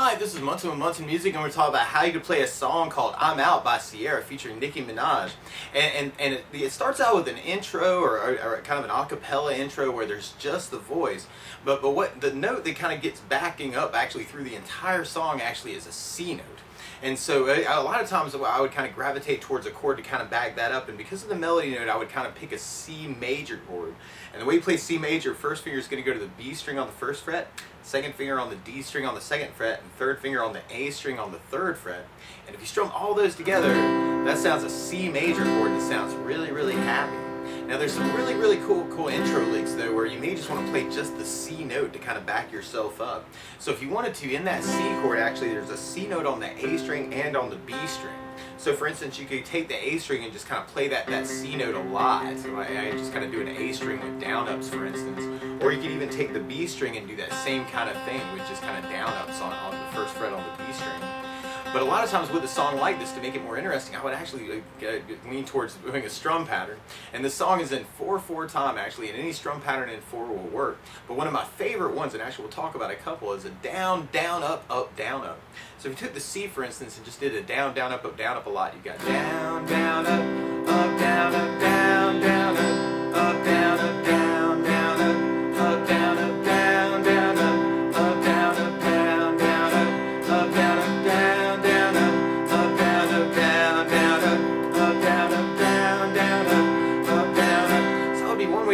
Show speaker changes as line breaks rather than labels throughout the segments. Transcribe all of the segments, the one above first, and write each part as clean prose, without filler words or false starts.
Hi, this is Munson with Munson Music, and we're talking about how you can play a song called "I'm Out" by Ciara featuring Nicki Minaj. And it starts out with an intro or kind of an a cappella intro where there's just the voice. But what the note that kind of gets backing up actually through the entire song actually is a C note. And so a lot of times I would kind of gravitate towards a chord to kind of back that up, and because of the melody note I would kind of pick a C major chord. And the way you play C major, first finger is going to go to the B string on the first fret, second finger on the D string on the second fret, and third finger on the A string on the third fret. And if you strum all those together, that sounds a C major chord that sounds really, really happy. Now there's some really cool intro licks though where you may just want to play just the C note to kind of back yourself up. So if you wanted to, in that C chord, actually there's a C note on the A string and on the B string. So for instance, you could take the A string and just kind of play that C note a lot. So I just kind of do an A string with down ups, for instance. Or you could even take the B string and do that same kind of thing with just kind of down ups on the first fret on the B string. But a lot of times with a song like this, to make it more interesting, I would actually lean towards doing a strum pattern. And this song is in 4/4 time actually, and any strum pattern in 4 will work. But one of my favorite ones, and actually we'll talk about a couple, is a down, down, up, down, up. So if you took the C, for instance, and just did a down, down, up a lot, you got down, down, up, down, up, down, down, up, down, up, down, down, up, down, up, down, down, up, down, up, down, down, up, down, up, down.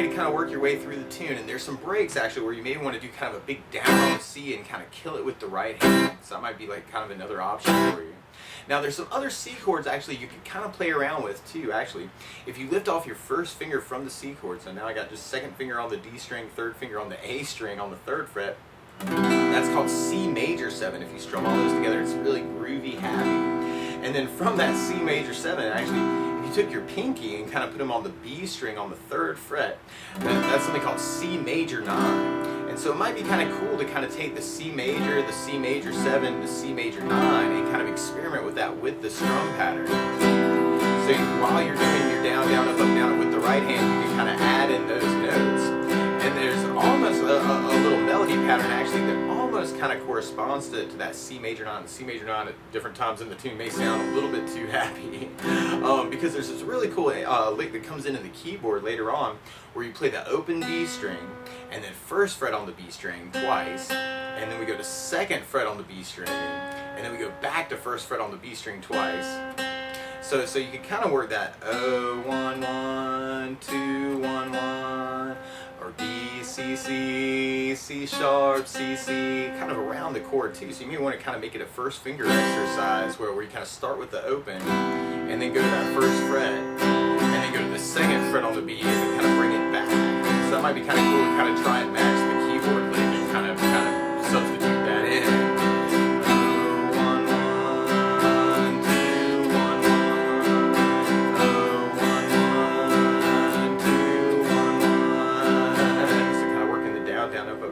To kind of work your way through the tune, and there's some breaks actually where you may want to do kind of a big down on the C and kind of kill it with the right hand. So that might be like kind of another option for you. Now there's some other C chords actually you can kind of play around with too actually. If you lift off your first finger from the C chord, so now I got just second finger on the D string, third finger on the A string on the third fret, that's called C major 7. If you strum all those together, it's really groovy, happy. And then from that C major 7, actually, if you took your pinky and kind of put them on the B string on the third fret, that's something called C major 9. And so it might be kind of cool to kind of take the C major 7, the C major 9, and kind of experiment with that with the strum pattern. So while you're doing your down, down, up with the right hand, you can kind of add in those notes. And there's almost a little melody pattern actually that almost kind of corresponds to that C major 9. The C major 9 at different times in the tune may sound a little bit too happy because there's this really cool lick that comes into the keyboard later on where you play the open D string and then first fret on the B string twice, and then we go to second fret on the B string, and then we go back to first fret on the B string twice. So you can kind of work that O 1 1 2 1 1 or B C C C sharp C C kind of around the chord too. So you may want to kind of make it a first finger exercise where you kind of start with the open and then go to that first fret and then go to the second fret on the B and then kind of bring it back. So that might be kind of cool to kind of try and match the keyboard lick and kind of substitute that in.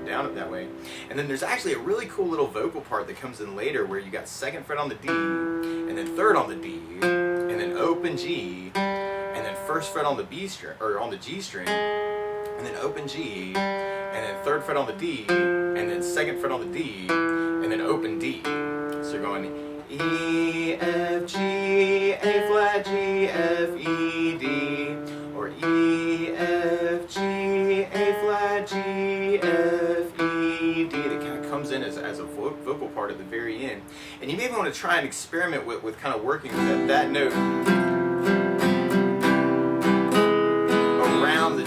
Down up that way. And then there's actually a really cool little vocal part that comes in later where you got second fret on the D and then third on the D and then open G and then first fret on the B string or on the G string and then open G and then third fret on the D and then second fret on the D and then open D. So you're going E F G A flat G F E D or E F G A flat G F E D. That kind of comes in as a vocal part at the very end. And you may want to try and experiment with kind of working that note around the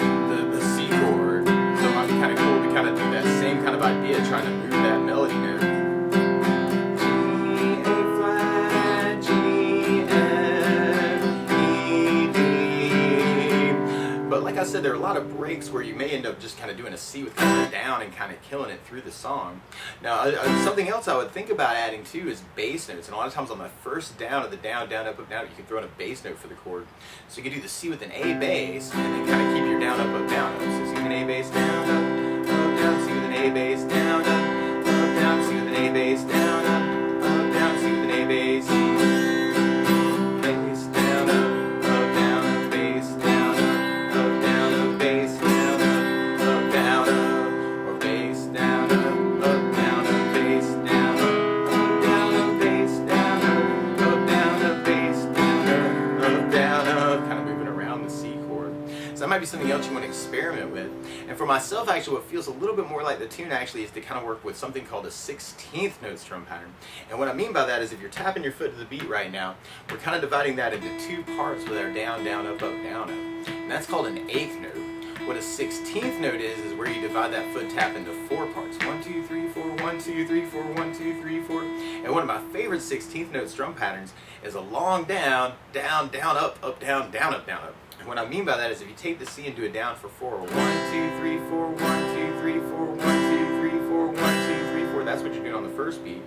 C chord. So it might be kind of cool to kind of do that same kind of idea, trying to move that melody note. Like I said, there are a lot of breaks where you may end up just kind of doing a C with kind of a down and kind of killing it through the song. Now, something else I would think about adding too is bass notes. And a lot of times on the first down of the down, down, up, down, you can throw in a bass note for the chord. So you can do the C with an A bass and then kind of keep your down, up, down, up. So C with an A bass, down, up, down, C with an A bass, down, up, down, C with an A bass, down, up, down, C with an A bass. something else you want to experiment with. And for myself, actually, what feels a little bit more like the tune actually is to kind of work with something called a 16th note strum pattern. And what I mean by that is if you're tapping your foot to the beat right now, we're kind of dividing that into two parts with our down, down, up, up, down, up. And that's called an eighth note. What a 16th note is where you divide that foot tap into four parts. 1, 2, 3, 4, 1, 2, 3, 4, 1, 2, 3, 4. And one of my favorite 16th note strum patterns is a long down, down, down, up, down, down, up, down, up. And what I mean by that is if you take the C and do it down for 4, 1, 2, 3, 4, 1, 2, 3, 4, 1, 2, 3, 4, 1, 2, 3, 4. That's what you're doing on the first beat.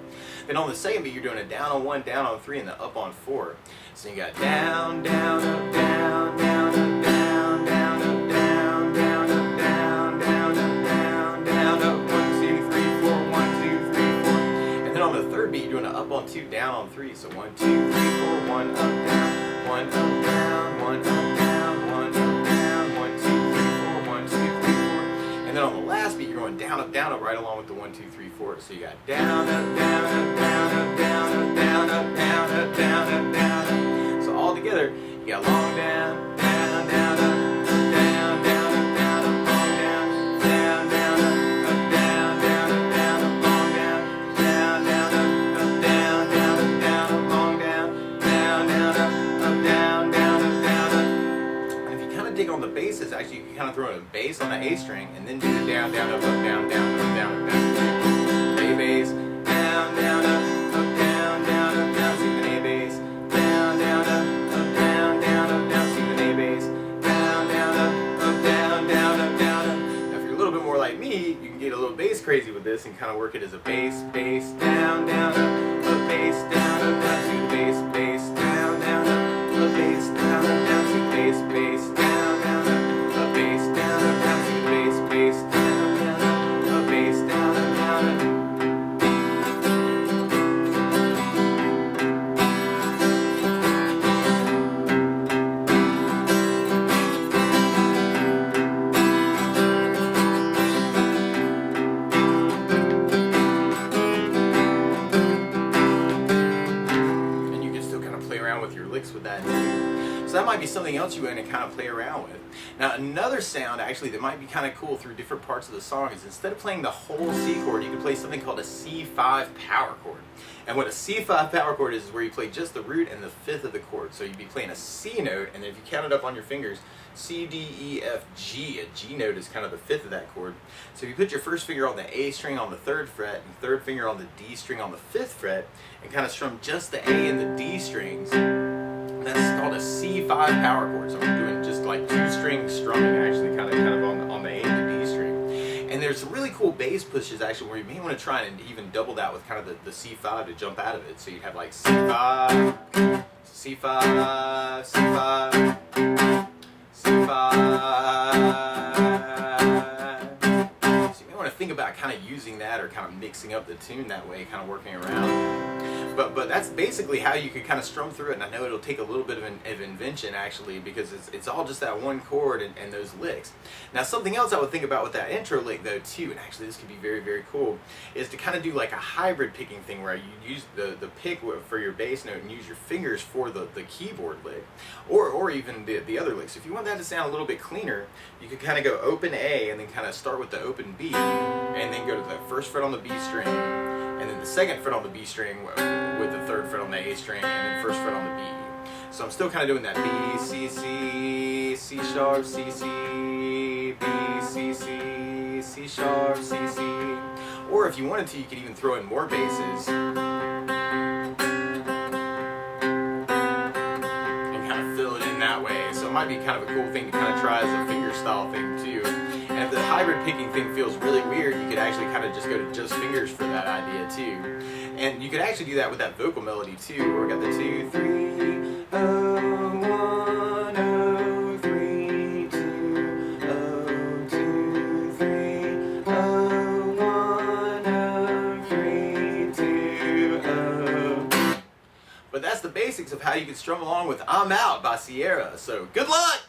Then on the second beat, you're doing a down on 1, down on 3, and the up on 4. So you got down, down, up, down, down, up, down, down, up, down, down, up, down, down, up, down, down, up, 1, 2, 3, 4, 1, 2, 3, 4. And then on the third beat, you're doing an up on 2, down on 3. So 1, 2, 3, 4, 1 up, down, 1 up, down, 1 up, down, 1 up, down, 1, 2, 3, 4, 1, 2, 3, 4. And then on the last beat, you're going down, up, right along with the 1, 2, 3, 4. So you got down, up, down, up, down, up, down, up, down, up, down, up, down, up, down, up. So all together, you got long down, down, down, up, down, down, up, down, up, long down, down, down, up, down, down, up, down, up, long down, down, down, up, down, down, up, down, up, long down, down, down, up, down, down, up, down, up. And if you kind of dig on the basses, actually, you can kind of throw in a bass on the A string and then do the down, down, up, down, down, up, down, up, down. A bass, down, down, up, down, down, up, down, C and A bass, down, down, up, down, down, up, down, C and A bass, down, down, up, down, down, up, down, up. Now, if you're a little bit more like me, you can get a little bass crazy with this and kind of work it as a bass, bass, down, down, up, bass, down, C, bass, bass, down, down, up, bass, down, C, bass, bass, down, down, up, bass, down, C, bass, bass, down, down, up, bass, down, down, up. With that too. So that might be something else you want to kind of play around with. Now another sound actually that might be kind of cool through different parts of the song is instead of playing the whole C chord, you can play something called a C5 power chord. And what a C5 power chord is where you play just the root and the fifth of the chord. So you'd be playing a C note, and then if you count it up on your fingers, C, D, E, F, G. A G note is kind of the fifth of that chord. So if you put your first finger on the A string on the 3rd fret, and third finger on the D string on the 5th fret, and kind of strum just the A and the D strings, that's called a C5 power chord. So I'm doing just like 2-string strumming actually, kind of on the A and the D string. And there's some really cool bass pushes actually where you may want to try and even double that with kind of the C5 to jump out of it. So you'd have like C5, C5, C5, C5. So you may want to think about kind of using that or kind of mixing up the tune that way, kind of working around. But that's basically how you could kind of strum through it, and I know it'll take a little bit of invention actually, because it's all just that one chord and those licks. Now something else I would think about with that intro lick though too, and actually this could be very, very cool, is to kind of do like a hybrid picking thing where you use the pick for your bass note and use your fingers for the keyboard lick, or even the other licks. If you want that to sound a little bit cleaner, you could kind of go open A and then kind of start with the open B, and then go to the 1st fret on the B string, and then the 2nd fret on the B string with the 3rd fret on the A string, and then 1st fret on the B. So I'm still kind of doing that B, C, C, C sharp, C, C, B, C, C, C sharp, C, C. Or if you wanted to, you could even throw in more basses and kind of fill it in that way. So it might be kind of a cool thing to kind of try as a finger style thing too. And if the hybrid picking thing feels really weird, you could actually kind of just go to just fingers for that idea too. And you could actually do that with that vocal melody too, where we got the 2, 3, oh, 1, oh, 3, 2, oh, 2, 3, oh, 1, oh, 3, 2, oh. But that's the basics of how you can strum along with I'm Out by Ciara. So good luck!